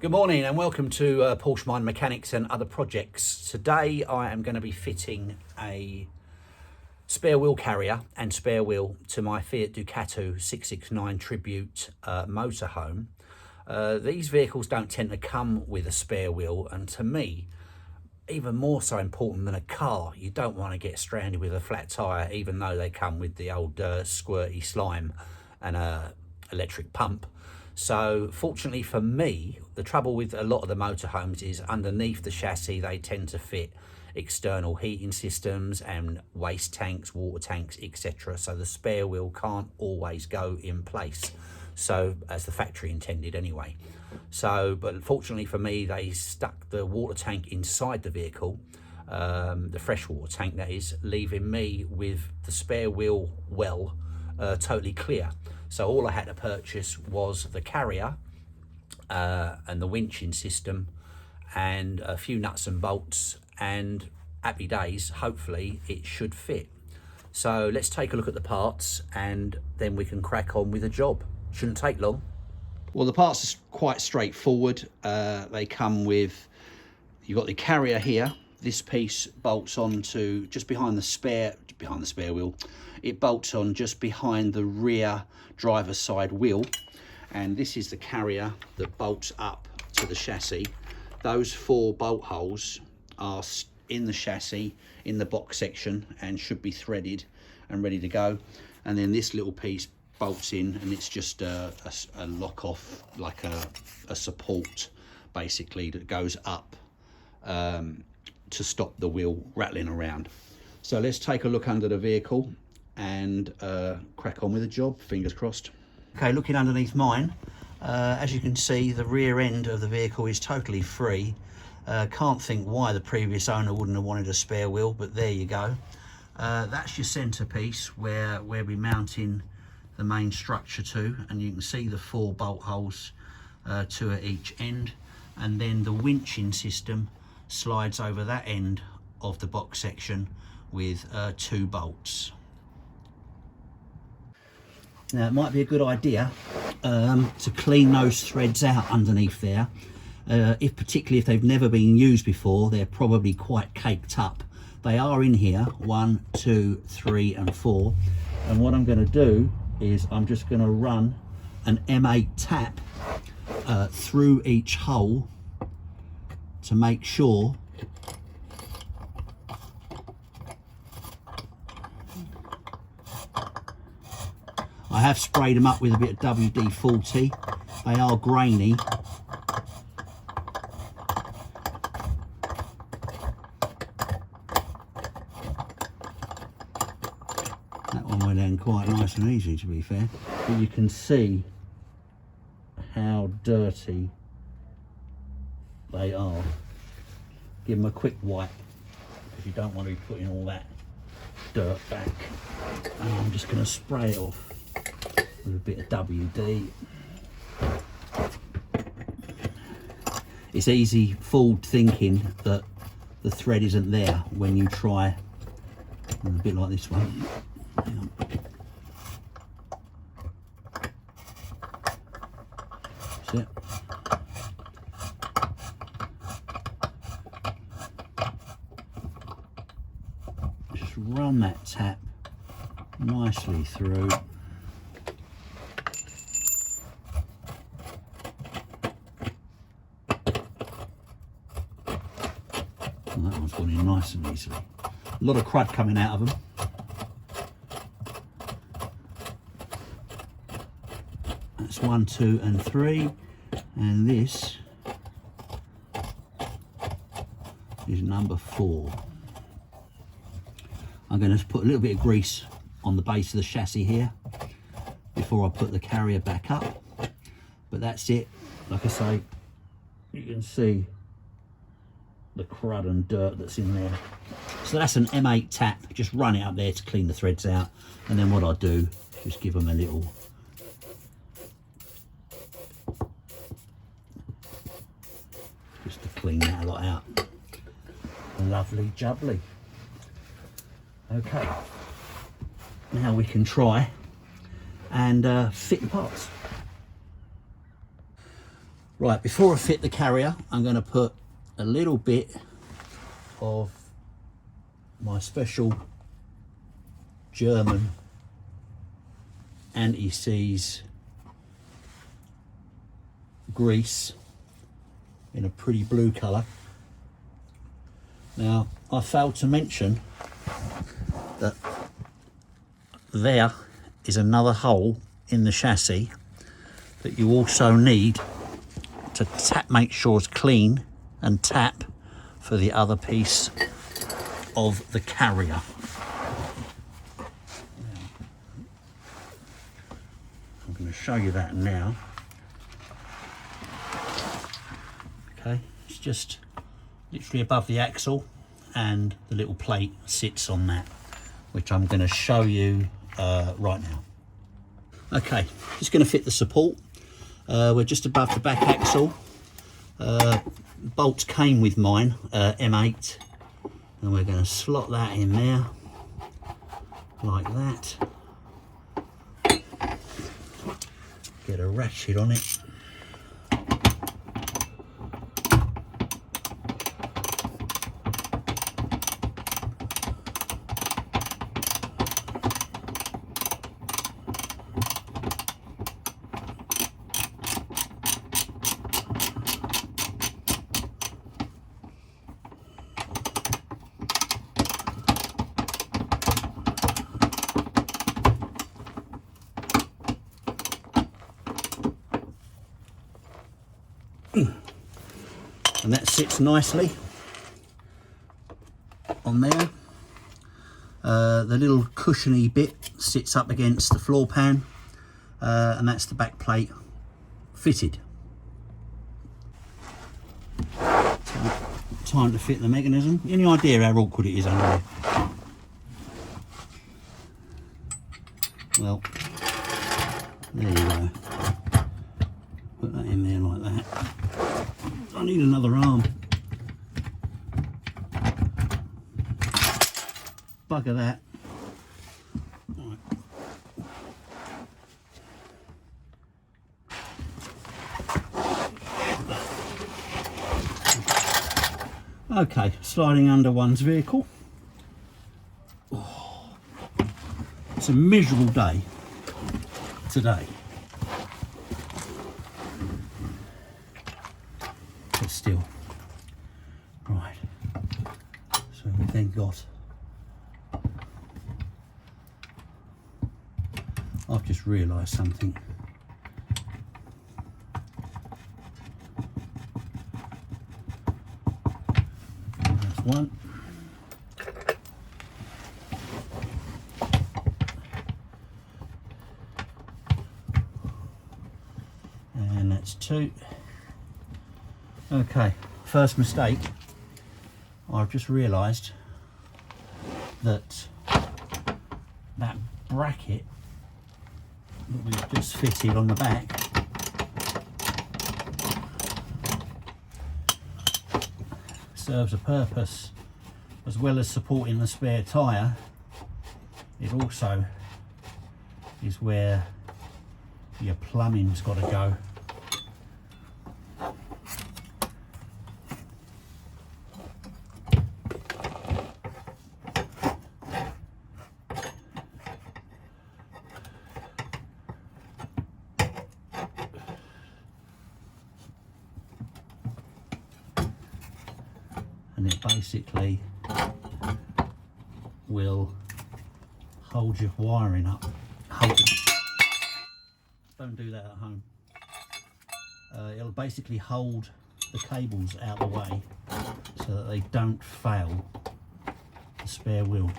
Good morning and welcome to Porsche Mind Mechanics and Other Projects. Today I am going to be fitting a spare wheel carrier and spare wheel to my Fiat Ducato 669 Tribute motorhome. These vehicles don't tend to come with a spare wheel, and to me, even more so important than a car, you don't want to get stranded with a flat tyre, even though they come with the old squirty slime and a electric pump. So fortunately for me, the trouble with a lot of the motorhomes is underneath the chassis they tend to fit external heating systems and waste tanks, water tanks, etc. So the spare wheel can't always go in place, so as the factory intended anyway. So, but fortunately for me, they stuck the water tank inside the vehicle, the freshwater tank that is, leaving me with the spare wheel well totally clear. So all I had to purchase was the carrier and the winching system and a few nuts and bolts, and happy days, hopefully it should fit. So let's take a look at the parts and then we can crack on with the job. Shouldn't take long. Well, the parts are quite straightforward. They come with, you've got the carrier here. This piece bolts onto just behind the spare wheel. It bolts on just behind the rear driver's side wheel, and this is the carrier that bolts up to the chassis. Those 4 bolt holes are in the chassis, in the box section, and should be threaded and ready to go. And then this little piece bolts in, and it's just a lock off, like a support basically, that goes up to stop the wheel rattling around. So let's take a look under the vehicle and crack on with the job, fingers crossed. Okay, looking underneath mine, as you can see, the rear end of the vehicle is totally free. Can't think why the previous owner wouldn't have wanted a spare wheel, but there you go. That's your centerpiece where we'll be mounting the main structure to, and you can see the 4 bolt holes, 2 at each end, and then the winching system slides over that end of the box section with 2 bolts. Now it might be a good idea to clean those threads out underneath there. Particularly if they've never been used before, they're probably quite caked up. They are in here, 1, 2, 3 and 4. And what I'm going to do is I'm just going to run an M8 tap through each hole to make sure I have sprayed them up with a bit of WD-40. They are grainy. That one went in quite nice and easy, to be fair. But you can see how dirty they are. Give them a quick wipe, because you don't want to be putting all that dirt back. And I'm just going to spray it off with a bit of WD. It's easy fooled thinking that the thread isn't there when you try a bit like this one. Hang on. That's it. Just run that tap nicely through. That one's gone in nice and easily. A lot of crud coming out of them. That's 1, 2 and 3, and this is number 4. I'm going to put a little bit of grease on the base of the chassis here before I put the carrier back up, but that's it. Like I say, you can see the crud and dirt that's in there. So that's an M8 tap. Just run it up there to clean the threads out, and then what I do, just give them a little just to clean that a lot out. Lovely jubbly. Okay, now we can try and fit the parts. Right, before I fit the carrier, I'm going to put a little bit of my special German anti-seize grease in a pretty blue colour. Now, I failed to mention that there is another hole in the chassis that you also need to tap, make sure it's clean, and tap for the other piece of the carrier. I'm going to show you that now. Okay, it's just literally above the axle, and the little plate sits on that, which I'm going to show you right now. Okay, just going to fit the support. We're just above the back axle. Bolts came with mine, M8, and we're going to slot that in there like that. Get a ratchet on it. And that sits nicely on there. The little cushiony bit sits up against the floor pan, and that's the back plate fitted. Time to fit the mechanism. Any idea how awkward it is under there? Well, there you go. Put that in there like that. I need another arm. Bugger that. Right. Okay, sliding under one's vehicle. Oh, it's a miserable day today. But still. Right. So we then got... I've just realised something. That's one. And that's two. Okay, first mistake. I've just realised that that bracket that we've just fitted on the back serves a purpose. As well as supporting the spare tyre, it also is where your plumbing's got to go. And it basically will hold your wiring up. Don't do that at home. It'll basically hold the cables out of the way so that they don't fail the spare wheel.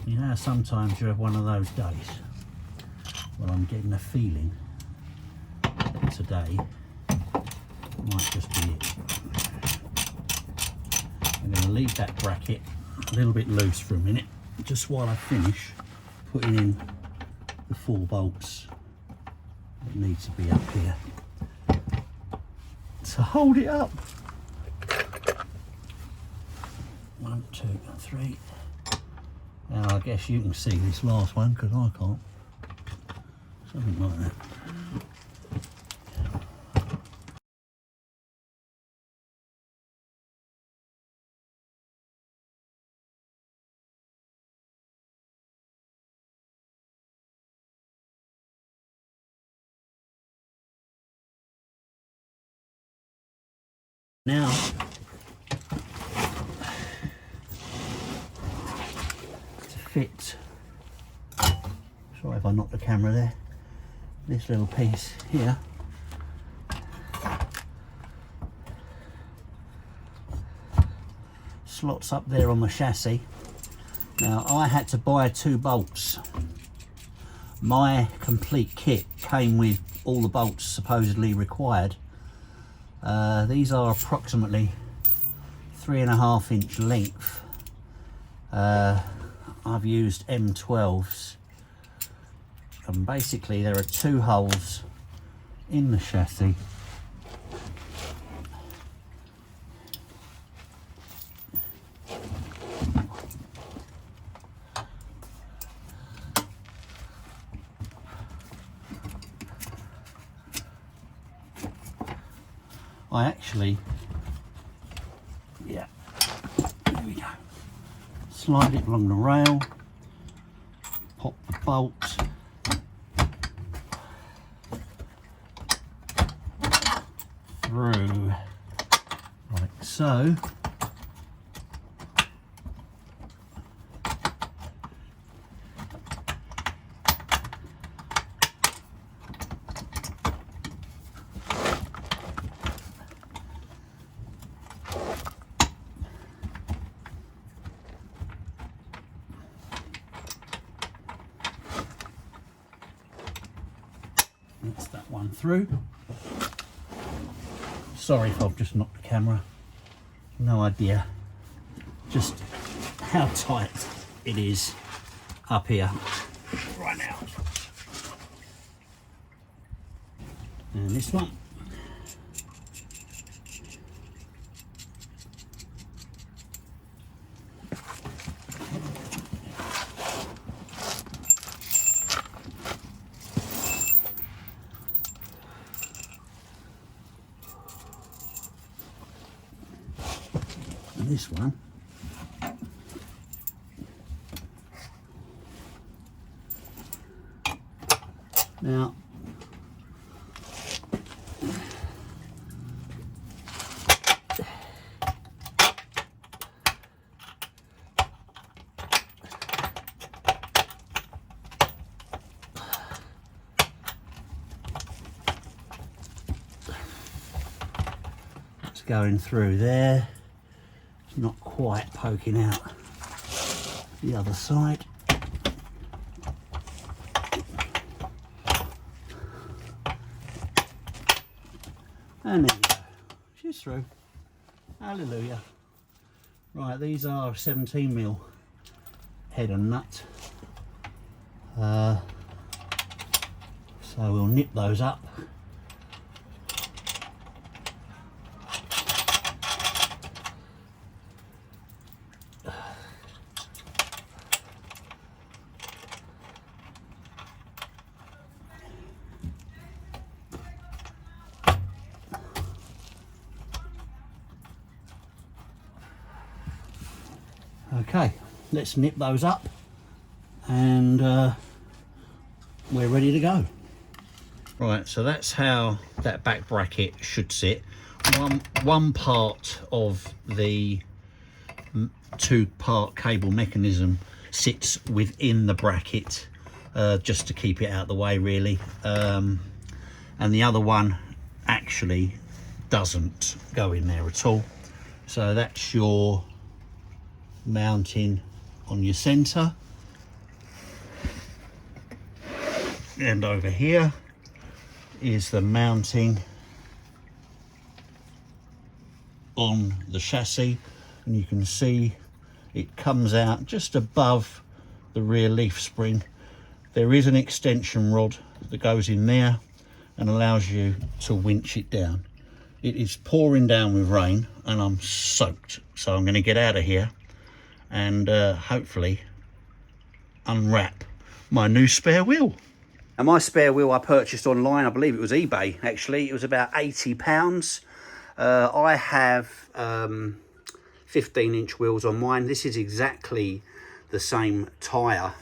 You know, sometimes you have one of those days. Well, I'm getting a feeling that today might just be it. I'm going to leave that bracket a little bit loose for a minute, just while I finish putting in the 4 bolts that need to be up here to hold it up. 1, 2, 3. Now I guess you can see this last one because I can't. Something like that. Now, to fit, sorry if I knocked the camera there, this little piece here, slots up there on the chassis. Now I had to buy 2 bolts. My complete kit came with all the bolts supposedly required. These are approximately 3.5 inch length. I've used M12s, and basically there are 2 holes in the chassis. I actually, yeah, there we go, slide it along the rail, pop the bolt, through, like so. That's that one through. Sorry if I've just knocked the camera. No idea just how tight it is up here right now. And this one. This one. Now, it's going through there. Not quite poking out the other side. And there you go. She's through. Hallelujah. Right, these are 17mm head and nut. So we'll nip those up. Okay, let's nip those up and we're ready to go. Right, so that's how that back bracket should sit. One part of the 2-part cable mechanism sits within the bracket just to keep it out of the way really, and the other one actually doesn't go in there at all. So that's your mounting on your center, and over here is the mounting on the chassis, and you can see it comes out just above the rear leaf spring. There is an extension rod that goes in there and allows you to winch it down. It is pouring down with rain and I'm soaked, so I'm going to get out of here and hopefully unwrap my new spare wheel. And my spare wheel I purchased online, I believe it was eBay actually. It was about £80. I have 15-inch wheels on mine. This is exactly the same tyre,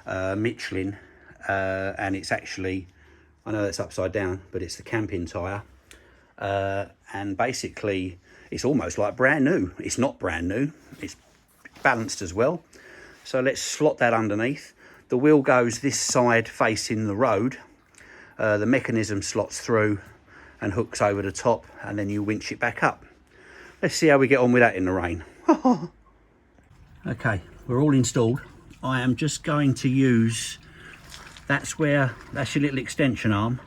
Michelin, and it's actually, I know that's upside down, but it's the camping tyre. And basically it's almost like brand new. It's not brand new, it's balanced as well. So let's slot that underneath. The wheel goes this side facing the road. The mechanism slots through and hooks over the top, and then you winch it back up. Let's see how we get on with that in the rain. Okay, we're all installed. I am just going to use, that's your little extension arm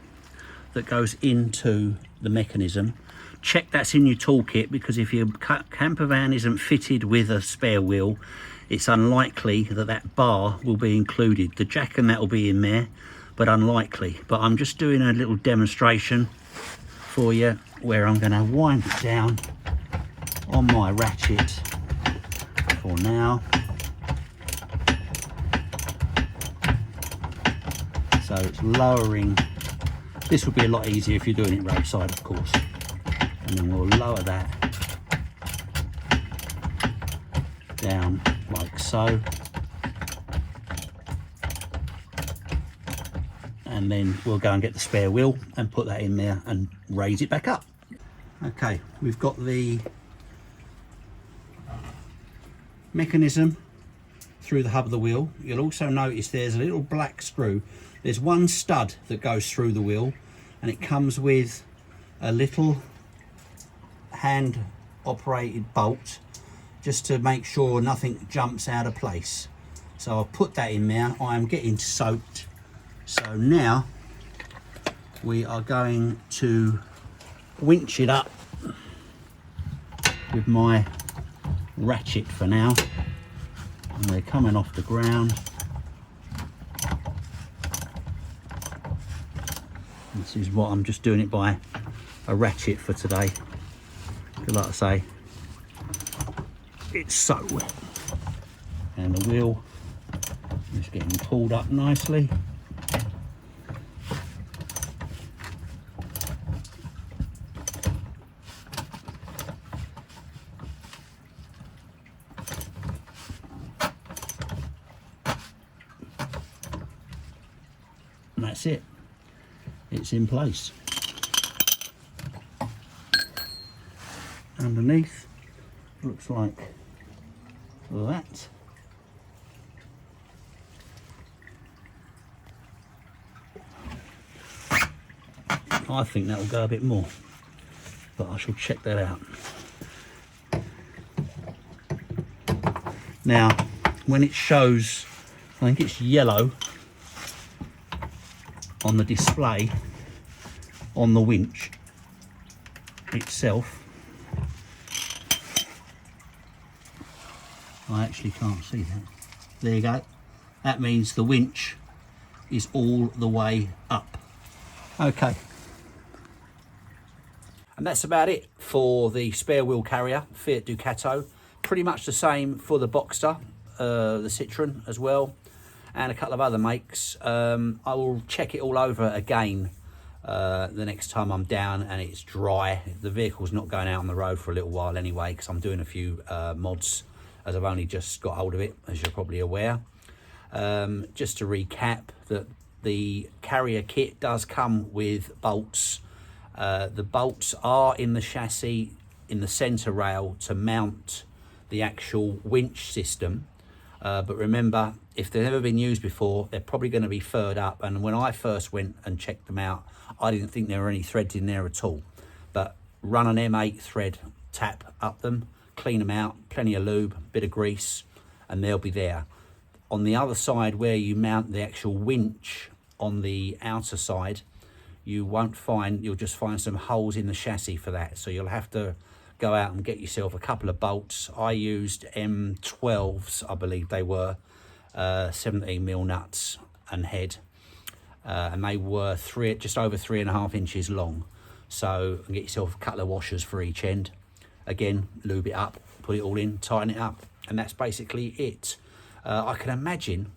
that goes into the mechanism. Check that's in your toolkit, because if your camper van isn't fitted with a spare wheel, it's unlikely that that bar will be included. The jack and that will be in there, but unlikely. But I'm just doing a little demonstration for you where I'm going to wind it down on my ratchet for now. So it's lowering. This would be a lot easier if you're doing it roadside, of course. And then we'll lower that down like so. And then we'll go and get the spare wheel and put that in there and raise it back up. Okay, we've got the mechanism through the hub of the wheel. You'll also notice there's a little black screw. There's one stud that goes through the wheel, and it comes with a little hand operated bolt just to make sure nothing jumps out of place. So I'll put that in there. I am getting soaked. So now we are going to winch it up with my ratchet for now. And we're coming off the ground. This is what I'm just doing it by a ratchet for today. Because like I say, it's so wet. And the wheel is getting pulled up nicely. And that's it. It's in place. Underneath looks like that. I think that will go a bit more, but I shall check that out. Now, when it shows, I think it's yellow on the display on the winch itself, I actually can't see that. There you go. That means the winch is all the way up. Okay. And that's about it for the spare wheel carrier, Fiat Ducato. Pretty much the same for the Boxster, the Citroen as well, and a couple of other makes. I will check it all over again the next time I'm down and it's dry. The vehicle's not going out on the road for a little while anyway, because I'm doing a few mods, as I've only just got hold of it, as you're probably aware. Just to recap, that the carrier kit does come with bolts. The bolts are in the chassis, in the centre rail, to mount the actual winch system. But remember, if they've never been used before, they're probably going to be furred up. And when I first went and checked them out, I didn't think there were any threads in there at all. But run an M8 thread tap up them, clean them out, plenty of lube, bit of grease, and they'll be there. On the other side, where you mount the actual winch on the outer side, you'll just find some holes in the chassis for that. So you'll have to go out and get yourself a couple of bolts. I used M12s, I believe they were, 17mm nuts and head, and they were just over 3.5 inches long. So get yourself a couple of washers for each end. Again, lube it up, put it all in, tighten it up, and that's basically it. I can imagine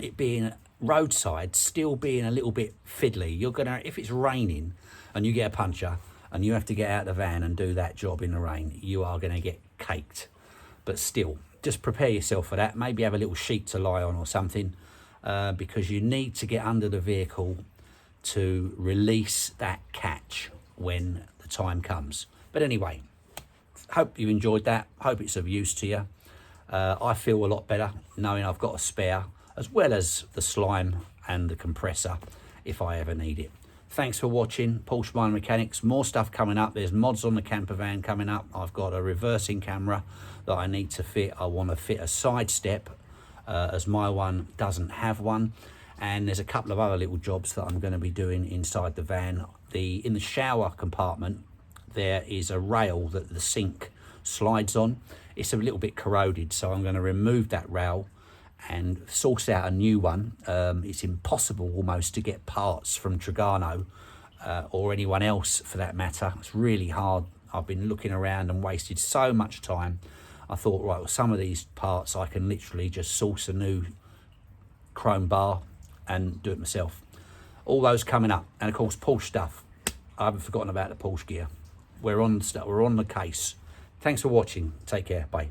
it being roadside, still being a little bit fiddly. You're gonna, if it's raining and you get a puncture and you have to get out of the van and do that job in the rain, you are gonna get caked. But still, just prepare yourself for that. Maybe have a little sheet to lie on or something, because you need to get under the vehicle to release that catch when the time comes. But anyway, hope you enjoyed that. Hope it's of use to you. I feel a lot better knowing I've got a spare, as well as the slime and the compressor if I ever need it. Thanks for watching Porsche Minor Mechanics. More stuff coming up. There's mods on the camper van coming up. I've got a reversing camera that I need to fit. I want to fit a side step, as my one doesn't have one. And there's a couple of other little jobs that I'm going to be doing inside the van. In the shower compartment, there is a rail that the sink slides on. It's a little bit corroded, so I'm going to remove that rail and source out a new one. It's impossible almost to get parts from Trugano, or anyone else for that matter. It's really hard. I've been looking around and wasted so much time. I thought, right, well, some of these parts I can literally just source a new chrome bar and do it myself. All those coming up. And of course, Porsche stuff. I haven't forgotten about the Porsche gear. We're on the case. Thanks for watching. Take care. Bye.